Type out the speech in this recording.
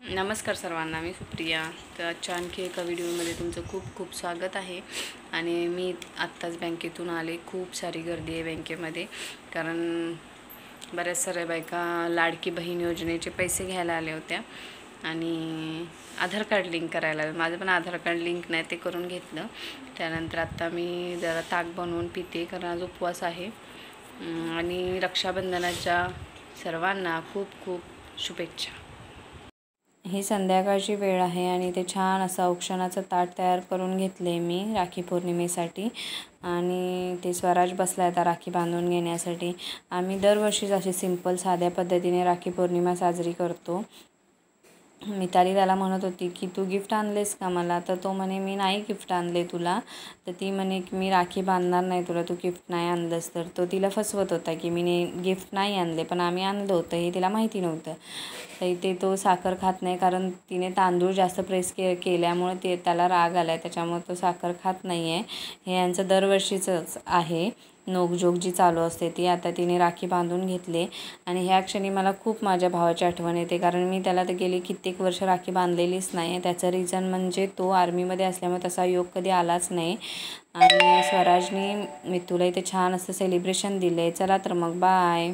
नमस्कार सर्वांना, मी सुप्रिया. तर आजच्या आणखी एका व्हिडिओमध्ये तुमचं खूप खूप स्वागत आहे. आणि मी आत्ताच बँकेतून आले. खूप सारी गर्दी आहे बँकेमध्ये, कारण बऱ्याच साऱ्या बायका लाडकी बहीण योजनेचे पैसे घ्यायला आल्या होत्या आणि आधार कार्ड लिंक करायला. माझं पण आधार कार्ड लिंक नाही, ते करून घेतलं. त्यानंतर आत्ता मी जरा ताक बनवून पिते, कारण आज उपवास आहे. आणि रक्षाबंधनाच्या सर्वांना खूप खूप शुभेच्छा. ही संध्याकाळची वेळ आहे आणि ते छान असं औक्षणाचं ताट तयार करून घेतले मी राखी पौर्णिमेसाठी. आणि ते स्वराज बसला आता राखी बांधून घेण्यासाठी. आम्ही दरवर्षीच अशी सिंपल साध्या पद्धतीने राखी पौर्णिमा साजरी करतो. मिताली त्याला म्हणत होती की तू गिफ्ट आणलेस का मला, तर तो म्हणे मी नाही गिफ्ट आणले तुला. तर ती म्हणे की मी राखी बांधणार नाही तुला, तू गिफ्ट नाही आणलंस तर. तो तिला फसवत होता की मी गिफ्ट नाही आणले, पण आम्ही आणलं होतं, हे तिला माहिती नव्हतं. तर इथे तो साखर खात नाही, कारण तिने तांदूळ जास्त प्रेस केल्यामुळे त्याला राग आला आहे, त्याच्यामुळे तो साखर खात नाही आहे. हे यांचं दरवर्षीचंच आहे, नोकझोक जी चालू असते ती. आता तिने राखी बांधून घेतले आणि ह्या क्षणी मला खूप माझ्या भावाची आठवण येते, कारण मी त्याला तर गेली कित्येक वर्ष राखी बांधलेलीच नाही आहे. त्याचं रिझन म्हणजे तो आर्मीमध्ये असल्यामुळे तसा योग कधी आलाच नाही. आणि स्वराजनी मितूला इथे छान असं सेलिब्रेशन दिलं आहे. चला तर मग बाय.